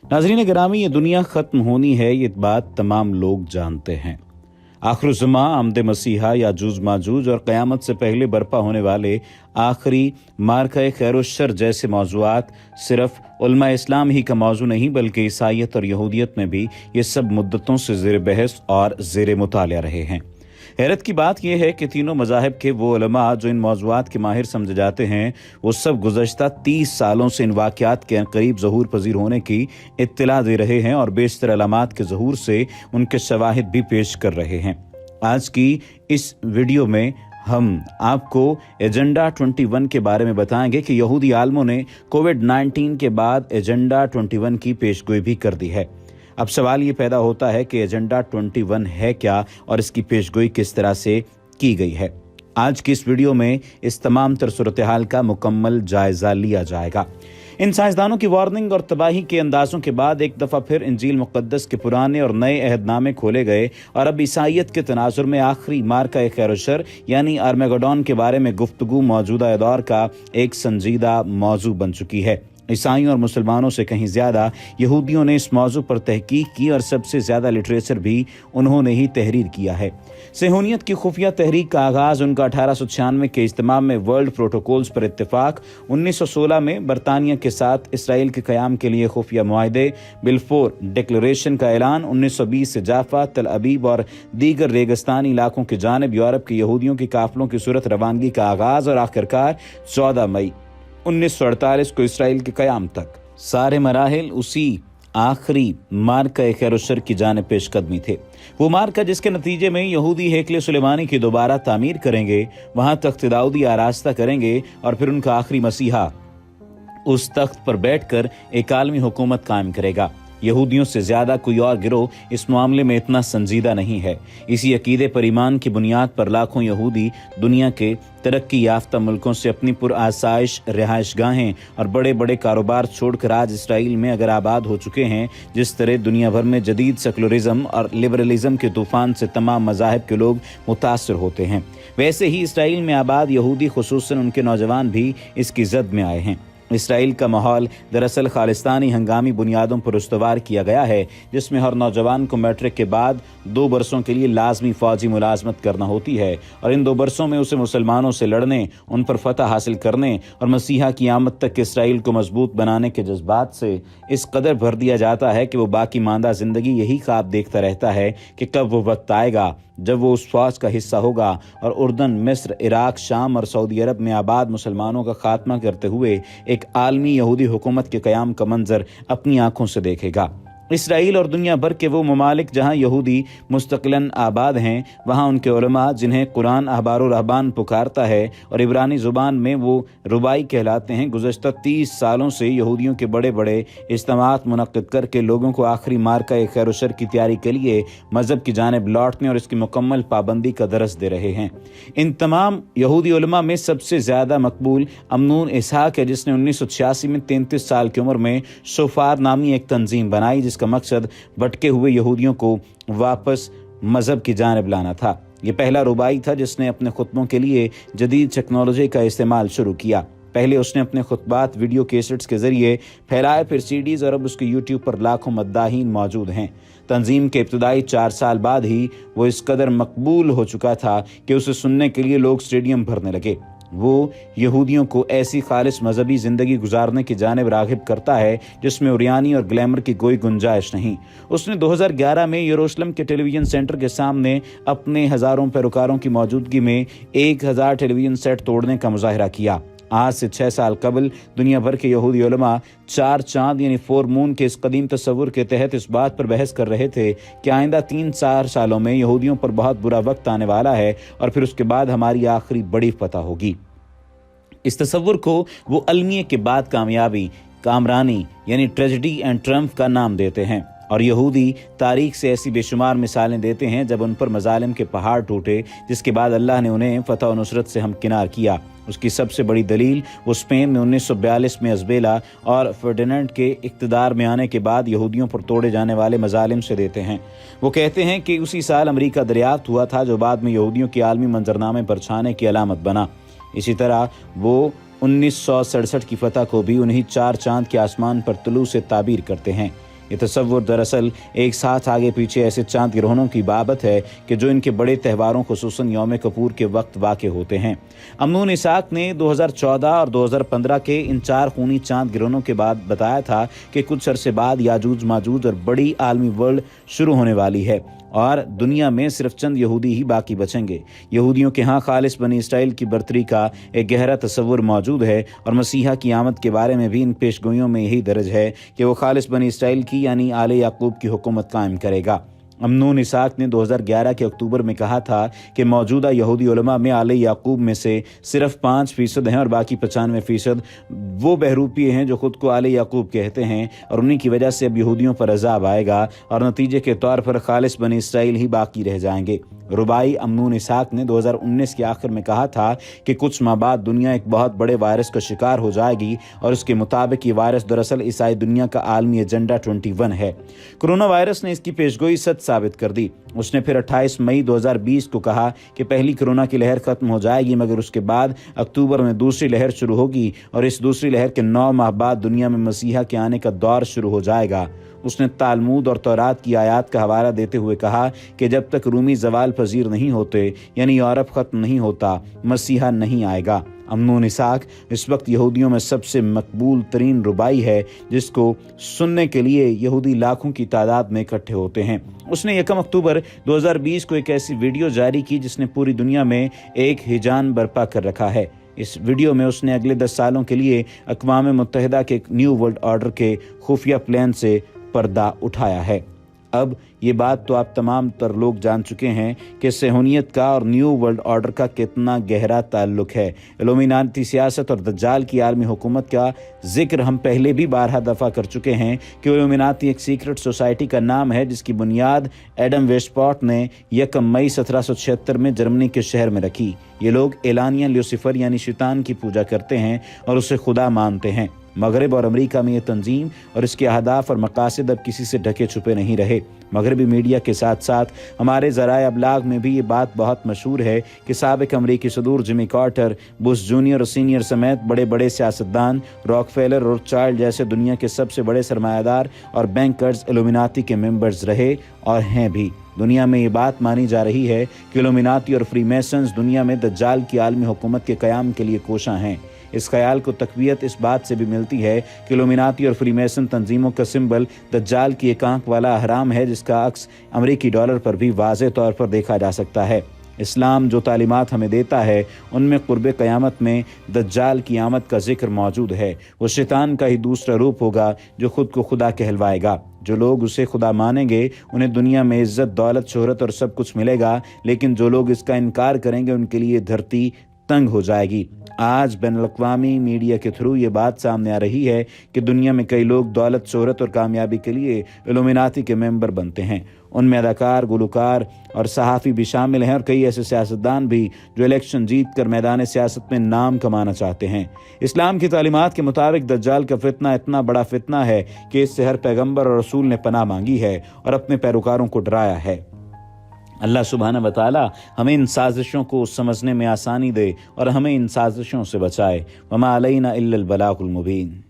नाज़रीन गिरामी, ये दुनिया ख़त्म होनी है, ये बात तमाम लोग जानते हैं। आखिरुज़्ज़मा, आमद मसीहा, याजूज माजूज और क़यामत से पहले बर्पा होने वाले आखिरी मार्का खैर शर जैसे मौज़ूआत सिर्फ उलमा इस्लाम ही का मौजू नहीं, बल्कि ईसाईयत और यहूदियत में भी ये सब मुद्दतों से ज़ेर बहस और ज़ेर मुतालिया रहे हैं। हैरत की बात यह है कि तीनों मज़ाहिब के वो उलमा जो इन मौज़ूआत के माहिर समझे जाते हैं, वो सब गुज़श्ता 30 सालों से इन वाक़यात के करीब ज़हूर पजीर होने की इत्तला दे रहे हैं और बेशतर अलामात के ज़हूर से उनके शवाहिद भी पेश कर रहे हैं। आज की इस वीडियो में हम आपको एजेंडा 21 के बारे में बताएंगे कि यहूदी आलमों ने कोविड-19 के बाद एजेंडा 21 की पेशगोई भी कर दी है। अब सवाल ये पैदा होता है कि एजेंडा 21 है क्या और इसकी पेशगोई किस तरह से की गई है। आज की इस वीडियो में इस तमाम तर सूरत हाल का मुकम्मल जायजा लिया जाएगा। इन साइंसदानों की वार्निंग और तबाही के अंदाजों के बाद एक दफ़ा फिर इंजील मुक़द्दस के पुराने और नए अहदनामे खोले गए और अब ईसाईयत के तनाजुर में आखिरी मार्का खैर शर यानी आर्मेगेडोन के बारे में गुफ्तगू मौजूदा दौर का एक संजीदा मौजू बन चुकी है। ईसाइयों और मुसलमानों से कहीं ज़्यादा यहूदियों ने इस मौजू पर तहकीक की और सबसे ज़्यादा लिटरेचर भी उन्होंने ही तहरीर किया है। सेहूनियत की खुफिया तहरीक का आगाज़ उनका 1896 के इज्तिमा में वर्ल्ड प्रोटोकॉल्स पर इत्तेफाक, 1916 में बरतानिया के साथ इसराइल के क़याम के लिए खुफिया मुआहदे बिलफोर डिक्लेरेशन का ऐलान, 1920 से जाफा, तल अबीब और दीगर रेगिस्तानी इलाकों की जानिब यूरोप के यहूदियों की काफ़िलों की सूरत रवानगी का आगाज़ और आखिरकार 14 मई 1948 को इसराइल के क़याम तक सारे मराहिल उसी आखिरी मार्का खैर शर की जानिब पेशकदमी थे। वो मार्का जिसके नतीजे में यहूदी हेकले सुलेमानी की दोबारा तामीर करेंगे, वहां तख्त दाऊदी आरास्ता करेंगे और फिर उनका आखिरी मसीहा उस तख्त पर बैठकर एक आलमी हुकूमत कायम करेगा। यहूदियों से ज़्यादा कोई और गिरोह इस मामले में इतना संजीदा नहीं है। इसी अकीदे पर ईमान की बुनियाद पर लाखों यहूदी दुनिया के तरक्की याफ्ता मुल्कों से अपनी पुरआसाइश रिहाइशगाहें और बड़े बड़े कारोबार छोड़कर आज इसराइल में अगर आबाद हो चुके हैं। जिस तरह दुनिया भर में जदीद सेकुलरिज्म और लिबरलिज्म के तूफान से तमाम मज़ाहिब के लोग मुतासर होते हैं, वैसे ही इसराइल में आबाद यहूदी, खुसूसन उनके नौजवान भी इसकी जद में आए हैं। इसराइल का माहौल दरअसल खालिस्तानी हंगामी बुनियादों पर उस्तवार किया गया है, जिसमें हर नौजवान को मैट्रिक के बाद 2 बरसों के लिए लाजमी फ़ौजी मुलाजमत करना होती है और इन 2 बरसों में उसे मुसलमानों से लड़ने, उन पर फतह हासिल करने और मसीहा की आमद तक इसराइल को मजबूत बनाने के जज्बात से इस कदर भर दिया जाता है कि वो बाकी मांदा ज़िंदगी यही ख्वाब देखता रहता है कि कब वो वक्त आएगा जब वो उस फौज का हिस्सा होगा और उर्दन, मिस्र, इराक, शाम और सऊदी अरब में आबाद मुसलमानों का खात्मा करते हुए एक आलमी यहूदी हुकूमत के क़याम का मंजर अपनी आंखों से देखेगा। इसराइल और दुनिया भर के वो ममालिक जहाँ यहूदी मुस्तक़िलन आबाद हैं, वहाँ उनके उलमा जिन्हें कुरान अहबार व रहबान पुकारता है और इब्रानी ज़ुबान में वो रुबाई कहलाते हैं, गुज़श्ता 30 सालों से यहूदियों के बड़े बड़े इज्तिमात मुनक़्क़िद करके लोगों को आखिरी मार्का खैर शर की तैयारी के लिए मज़हब की जानिब लौटने और इसकी मुकम्मल पाबंदी का दरस दे रहे हैं। इन तमाम यहूदी उलमा में सबसे ज़्यादा मकबूल अमनून इसहाक है, जिसने 1986 में 33 साल की उम्र में सोफार नामी एक तंजीम बनाई, जिसका मकसद भटके हुए यहूदियों को वापस मजहब की जानिब लाना था। ये पहला रुबाई था जिसने अपने खुतबों के लिए जदीद टेक्नोलॉजी का इस्तेमाल शुरू किया। पहले उसने अपने खुतबात वीडियो कैसेट्स के जरिए फैलाए, फिर सीडीज़ और अब उसके यूट्यूब पर लाखों मद्दाहीन मौजूद हैं। तंजीम के इब्तदाई 4 साल बाद ही वो इस कदर मकबूल हो चुका था कि उसे सुनने के लिए लोग स्टेडियम भरने लगे। वो यहूदियों को ऐसी खालिस मजहबी ज़िंदगी गुजारने की जानिब राग़िब करता है जिसमें उरियानी और ग्लैमर की कोई गुंजाइश नहीं। उसने 2011 में यरूशलेम के टेलीविज़न सेंटर के सामने अपने हज़ारों पैरोकारों की मौजूदगी में 1000 टेलीविज़न सेट तोड़ने का मुजाहिरा किया। आज से 6 साल कबल दुनिया भर के यहूदी उलमा 4 चांद यानी 4 मून के इस कदीम तस्वुर के तहत इस बात पर बहस कर रहे थे कि आइंदा 3-4 सालों में यहूदियों पर बहुत बुरा वक्त आने वाला है और फिर उसके बाद हमारी आखिरी बड़ी फतह होगी। इस तस्वुर को वो अलमिये के बाद कामयाबी, कामरानी यानी ट्रेजेडी एंड ट्रम्फ का नाम देते हैं और यहूदी तारीख से ऐसी बेशुमार मिसालें देते हैं जब उन पर मजालिम के पहाड़ टूटे, जिसके बाद अल्लाह ने उन्हें फतह और नुसरत से हमकिनार किया। उसकी सबसे बड़ी दलील वो स्पेन में 1942 में अज़बेला और फर्डिनेंड के इक़्तिदार में आने के बाद यहूदियों पर तोड़े जाने वाले मजालिम से देते हैं। वो कहते हैं कि उसी साल अमेरिका दरियाफ्त हुआ था जो बाद में यहूदियों के आलमी मंजरनामे पर छाने की अलामत बना। इसी तरह वो 1967 की फतह को भी उन्हीं 4 चांद के आसमान पर तुलू से ताबीर करते हैं। ये तस्वुर दरअसल एक साथ आगे पीछे ऐसे चांद ग्रहणों की बाबत है कि जो इनके बड़े त्योहारों खुसूसन यौम कपूर के वक्त वाक़े होते हैं। अमनून इसाक ने 2014 और 2015 के इन 4 खूनी चांद ग्रहणों के बाद बताया था कि कुछ अरसे बाद याजूज माजूज और बड़ी आलमी वर्ल्ड शुरू होने वाली है और दुनिया में सिर्फ चंद यहूदी ही बाकी बचेंगे। यहूदियों के यहाँ खालिस बनी इसराइल की बर्तरी का एक गहरा तस्वुर मौजूद है और मसीहा की आमद के बारे में भी इन पेशगोइयों में यही दर्ज है कि वो खालिस बनी इसराइल की यानी आले याकूब की हुकूमत कायम करेगा। अमनून इसाक ने 2011 के अक्टूबर में कहा था कि मौजूदा यहूदी उलमा में आले याकूब में से सिर्फ 5% हैं और बाकी 95% वो बहरूपीय हैं जो खुद को आले याकूब कहते हैं और उन्हीं की वजह से अब यहूदियों पर अजाब आएगा और नतीजे के तौर पर खालिस बनी इसराइल ही बाकी रह जाएंगे। रुबाई अमनून इसाक ने 2019 के आखिर में कहा था कि कुछ माह बाद दुनिया एक बहुत बड़े वायरस का शिकार हो जाएगी और उसके मुताबिक ये वायरस दरअसल ईसाई दुनिया का आलमी एजेंडा 21 है। कोरोना वायरस ने इसकी पेशगोई सच साबित कर दी। उसने फिर 28 मई 2020 को कहा कि पहली कोरोना की लहर खत्म हो जाएगी, मगर उसके बाद अक्टूबर में दूसरी लहर शुरू होगी और इस दूसरी लहर के 9 माह बाद दुनिया में मसीहा के आने का दौर शुरू हो जाएगा। उसने तालमूद और तौरात की आयात का हवाला देते हुए कहा कि जब तक रूमी जवाल पजीर नहीं होते यानी यूरोप खत्म नहीं होता, मसीहा नहीं आएगा। अमनून इसाक इस वक्त यहूदियों में सबसे मकबूल तरीन रुबाई है जिसको सुनने के लिए यहूदी लाखों की तादाद में इकट्ठे होते हैं। उसने 1 अक्टूबर 2020 को एक ऐसी वीडियो जारी की जिसने पूरी दुनिया में एक हिजान बर्पा कर रखा है। इस वीडियो में उसने अगले 10 सालों के लिए अक़वाम मुत्तहिदा के न्यू वर्ल्ड ऑर्डर के खुफिया प्लान से पर्दा उठाया है। अब ये बात तो आप तमाम तर लोग जान चुके हैं कि सहूनियत का और न्यू वर्ल्ड ऑर्डर का कितना गहरा ताल्लुक है। इल्यूमिनाती सियासत और दज्जाल की आलमी हुकूमत का जिक्र हम पहले भी 12 दफ़ा कर चुके हैं कि इल्यूमिनाती एक सीक्रेट सोसाइटी का नाम है जिसकी बुनियाद एडम वेस्टपॉट ने 1 मई 1776 में जर्मनी के शहर में रखी। ये लोग एलानिया ल्यूसीफर यानी शैतान की पूजा करते हैं और उसे खुदा मानते हैं। मगरब और अमेरिका में ये तंजीम और इसके अहदाफ और मकासद अब किसी से ढके छुपे नहीं रहे। मगरबी मीडिया के साथ साथ हमारे ज़राए अबलाग में भी ये बात बहुत मशहूर है कि साबिक अमरीकी सदूर जिमी कार्टर, बुश जूनियर और सीनियर समेत बड़े बड़े सियासतदान, रॉकफेलर और रोथशाइल्ड जैसे दुनिया के सबसे बड़े सरमायादार और बैंकर्स इल्यूमिनाती के मेंबर्स रहे और हैं भी। दुनिया में ये बात मानी जा रही है कि इल्यूमिनाती और फ्रीमेसन्स दुनिया में दज्जाल की आलमी हुकूमत के क़याम के लिए कोशां हैं। इस ख्याल को तक़वियत इस बात से भी मिलती है कि इल्यूमिनाती और फ्रीमेसन तंजीमों का सिंबल दज्जाल की एक आंख वाला अहराम है जिसका अक्स अमरीकी डॉलर पर भी वाज़े तौर पर देखा जा सकता है। इस्लाम जो तालीमात हमें देता है उनमें क़ुर्ब क़यामत में दज्जाल की आमद का जिक्र मौजूद है। वो शैतान का ही दूसरा रूप होगा जो खुद को खुदा कहलवाएगा। जो लोग उसे खुदा मानेंगे उन्हें दुनिया में इज्जत, दौलत, शोहरत और सब कुछ मिलेगा, लेकिन जो लोग इसका इनकार करेंगे उनके लिए धरती तंग हो जाएगी। आज बैनुल-अक़वामी मीडिया के थ्रू ये बात सामने आ रही है कि दुनिया में कई लोग दौलत, शोहरत और कामयाबी के लिए इल्यूमिनाती के मेंबर बनते हैं। उनमें अदाकार, गुलकार और सहाफ़ी भी शामिल हैं और कई ऐसे सियासतदान भी जो इलेक्शन जीत कर मैदान सियासत में नाम कमाना चाहते हैं। इस्लाम की तालीमात के मुताबिक दज्जाल का फितना इतना बड़ा फितना है कि इससे हर पैगम्बर और रसूल ने पनाह मांगी है और अपने पैरोकारों को डराया है। अल्लाह सुब्हाना व तआला हमें इन साजिशों को समझने में आसानी दे और हमें इन साजिशों से बचाए। वमा अलैना इल्लल बलागुल मुबीन।